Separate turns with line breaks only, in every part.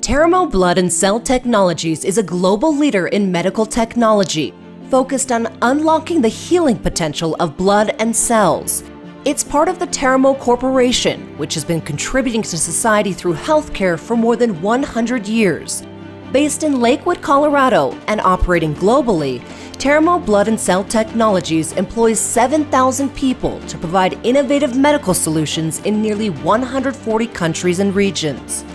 Terumo Blood and Cell Technologies is a global leader in medical technology, focused on unlocking the healing potential of blood and cells. It's part of the Terumo Corporation, which has been contributing to society through healthcare for more than 100 years. Based in Lakewood, Colorado, and operating globally, Terumo Blood and Cell Technologies employs 7,000 people to provide innovative medical solutions in nearly 140 countries and regions.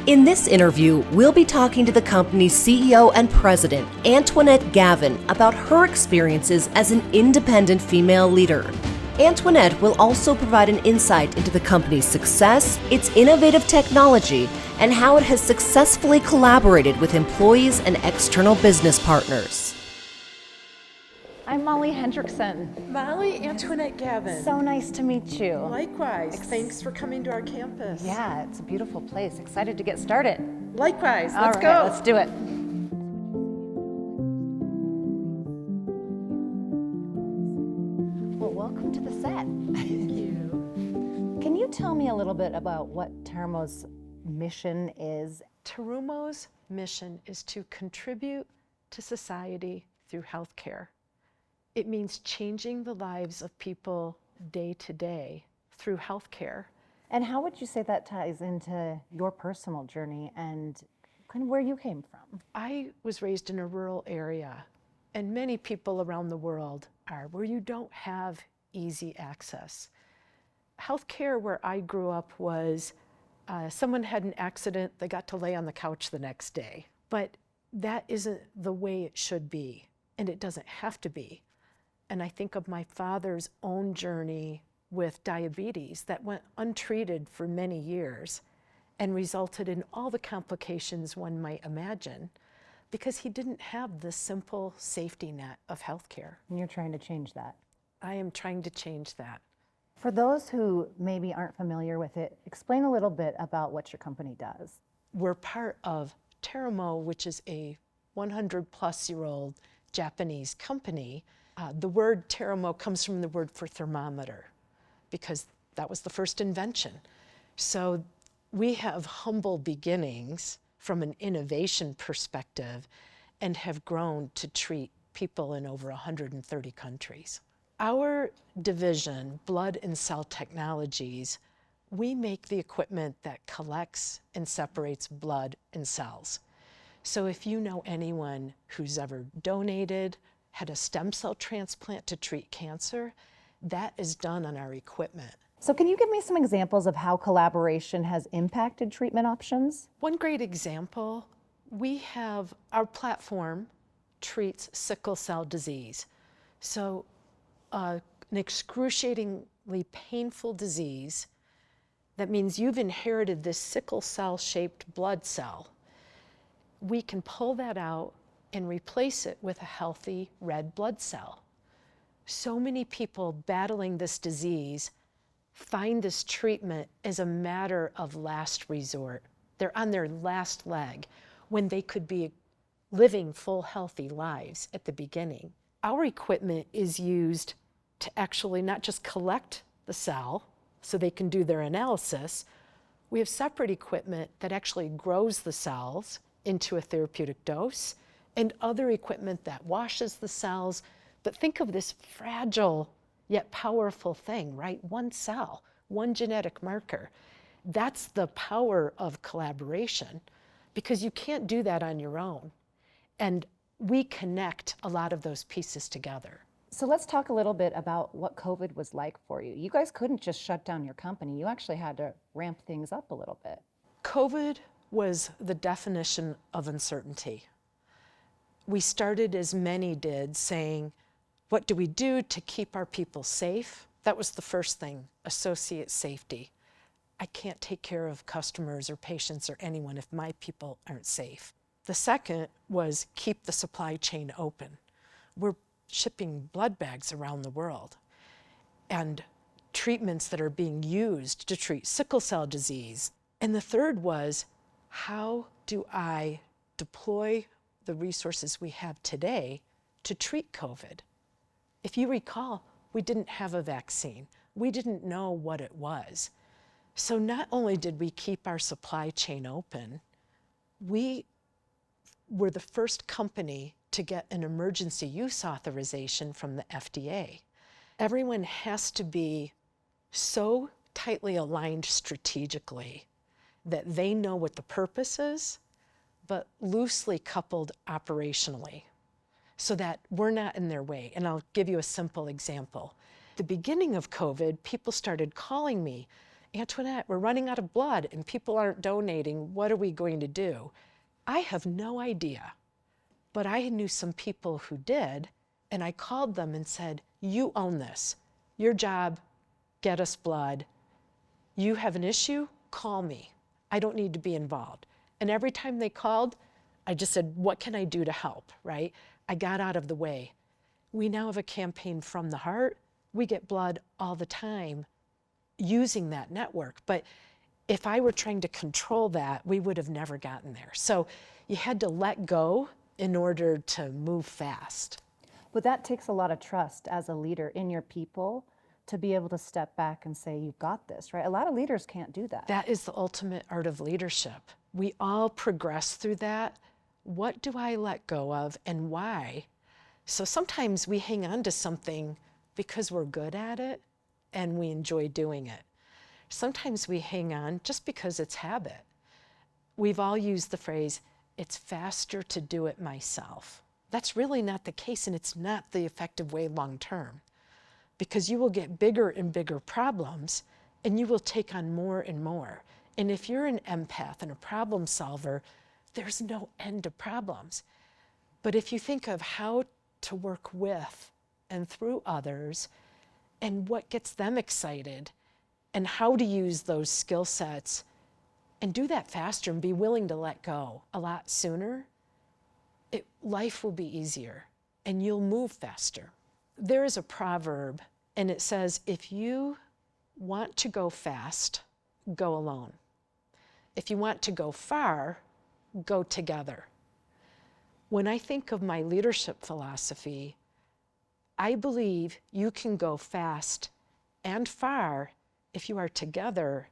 In this interview, we'll be talking to the company's CEO and president, Antoinette Gawin, about her experiences as an independent female leader. Antoinette will also provide an insight into the company's success, its innovative technology, and how it has successfully collaborated with employees and external business partners.
I'm Molly Hendrickson.
Molly, Antoinette Gawin.
So nice to meet you.
Likewise. Thanks for coming to our campus.
Yeah, it's a beautiful place. Excited to get started.
Likewise.
All
Let's
right,
go.
Let's do it. Well, welcome to the set.
Thank you.
Can you tell me a little bit about what Terumo's mission is?
Terumo's mission is to contribute to society through healthcare. It means changing the lives of people day to day through healthcare.
And how would you say that ties into your personal journey and kind of where you came from?
I was raised in a rural area, and many people around the world are, where you don't have easy access. Healthcare where I grew up was someone had an accident, they got to lay on the couch the next day. But that isn't the way it should be, and it doesn't have to be. And I think of my father's own journey with diabetes that went untreated for many years and resulted in all the complications one might imagine because he didn't have the simple safety net of healthcare.
And you're trying to change that.
I am trying to change that.
For those who maybe aren't familiar with it, explain a little bit about what your company does.
We're part of Terumo, which is a 100-plus-year-old Japanese company. The word Terumo comes from the word for thermometer because that was the first invention. So we have humble beginnings from an innovation perspective and have grown to treat people in over 130 countries. Our division, Blood and Cell Technologies, we make the equipment that collects and separates blood and cells. So if you know anyone who's ever donated, had a stem cell transplant to treat cancer, that is done on our equipment.
So can you give me some examples of how collaboration has impacted treatment options?
One great example, we have our platform treats sickle cell disease. So an excruciatingly painful disease that means you've inherited this sickle cell shaped blood cell. We can pull that out and replace it with a healthy red blood cell. So many people battling this disease find this treatment as a matter of last resort. They're on their last leg when they could be living full, healthy lives at the beginning. Our equipment is used to actually not just collect the cell so they can do their analysis. We have separate equipment that actually grows the cells into a therapeutic dose and other equipment that washes the cells. But think of this fragile yet powerful thing, right? One cell, one genetic marker. That's the power of collaboration because you can't do that on your own. And we connect a lot of those pieces together.
So let's talk a little bit about what COVID was like for you. You guys couldn't just shut down your company. You actually had to ramp things up a little bit.
COVID was the definition of uncertainty. We started, as many did, saying, what do we do to keep our people safe? That was the first thing, associate safety. I can't take care of customers or patients or anyone if my people aren't safe. The second was keep the supply chain open. We're shipping blood bags around the world and treatments that are being used to treat sickle cell disease. And the third was, how do I deploy the resources we have today to treat COVID? If you recall, we didn't have a vaccine. We didn't know what it was. So not only did we keep our supply chain open, We were the first company to get an emergency use authorization from the FDA. Everyone has to be so tightly aligned strategically that they know what the purpose is, but loosely coupled operationally, so that we're not in their way. And I'll give you a simple example. At the beginning of COVID, people started calling me, Antoinette, we're running out of blood and people aren't donating. What are we going to do? I have no idea, but I knew some people who did, and I called them and said, you own this. Your job, get us blood. You have an issue, call me. I don't need to be involved. And every time they called, I just said, what can I do to help, right? I got out of the way. We now have a campaign from the heart. We get blood all the time using that network. But if I were trying to control that, we would have never gotten there. So you had to let go in order to move fast.
But that takes a lot of trust as a leader in your people to be able to step back and say, you've got this, right? A lot of leaders can't do that.
That is the ultimate art of leadership. We all progress through that. What do I let go of and why? So sometimes we hang on to something because we're good at it and we enjoy doing it. Sometimes we hang on just because it's habit. We've all used the phrase, it's faster to do it myself. That's really not the case, and it's not the effective way long term, because you will get bigger and bigger problems and you will take on more and more. And if you're an empath and a problem solver, there's no end to problems. But if you think of how to work with and through others and what gets them excited and how to use those skill sets and do that faster and be willing to let go a lot sooner, life will be easier and you'll move faster. There is a proverb and it says, if you want to go fast, go alone. If you want to go far, go together. When I think of my leadership philosophy, I believe you can go fast and far if you are together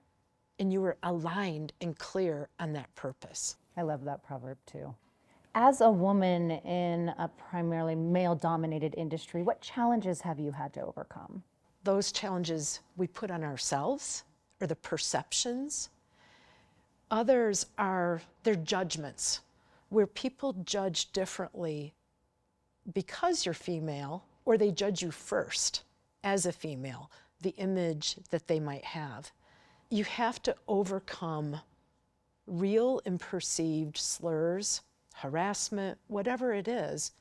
and you are aligned and clear on that purpose.
I love that proverb too. As a woman in a primarily male-dominated industry, what challenges have you had to overcome?
Those challenges we put on ourselves, or the perceptions. Others are their judgments, where people judge differently because you're female, or they judge you first as a female, the image that they might have. You have to overcome real and perceived slurs, harassment, whatever it is,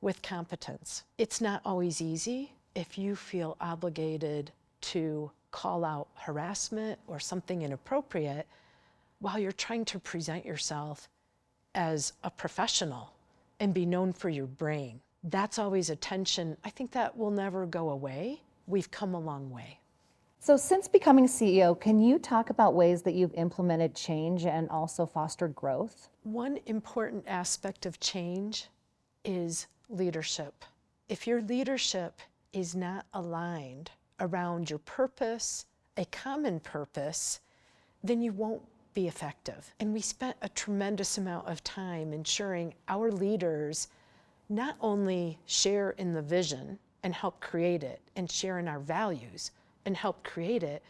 with competence. It's not always easy. If you feel obligated to call out harassment or something inappropriate while you're trying to present yourself as a professional and be known for your brain, that's always a tension. I think that will never go away. We've come a long way.
So since becoming CEO, can you talk about ways that you've implemented change and also fostered growth?
One important aspect of change is leadership. If your leadership is not aligned around your purpose, a common purpose, then you won't be effective. And we spent a tremendous amount of time ensuring our leaders not only share in the vision and help create it, and share in our values and help create it,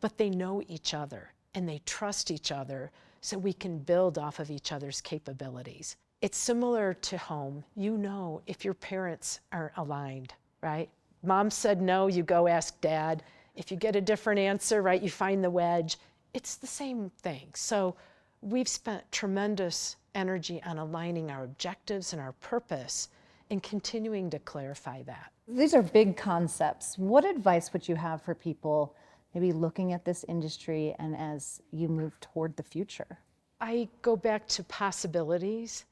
but they know each other and they trust each other so we can build off of each other's capabilities. It's similar to home. You know if your parents aren't aligned, right? Mom said no, you go ask dad. If you get a different answer, right, you find the wedge. It's the same thing. So we've spent tremendous energy on aligning our objectives and our purpose and continuing to clarify that.
These are big concepts. What advice would you have for people maybe looking at this industry and as you move toward the future?
I go back to possibilities.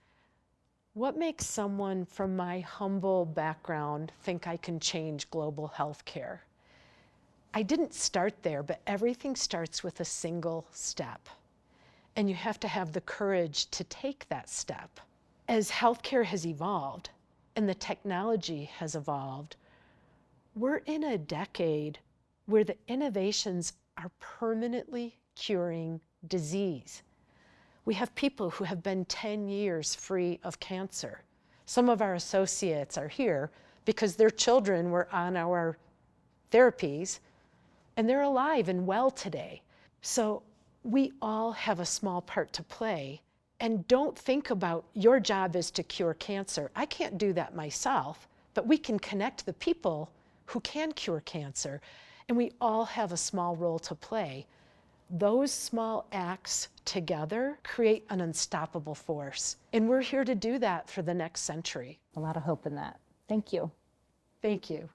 What makes someone from my humble background think I can change global healthcare? I didn't start there, but everything starts with a single step. And you have to have the courage to take that step. As healthcare has evolved and the technology has evolved, we're in a decade where the innovations are permanently curing disease. We have people who have been 10 years free of cancer. Some of our associates are here because their children were on our therapies and they're alive and well today. So we all have a small part to play. And don't think about your job is to cure cancer. I can't do that myself, but we can connect the people who can cure cancer, and we all have a small role to play. Those small acts together create an unstoppable force, and we're here to do that for the next century.
A lot of hope in that. Thank you.
Thank you.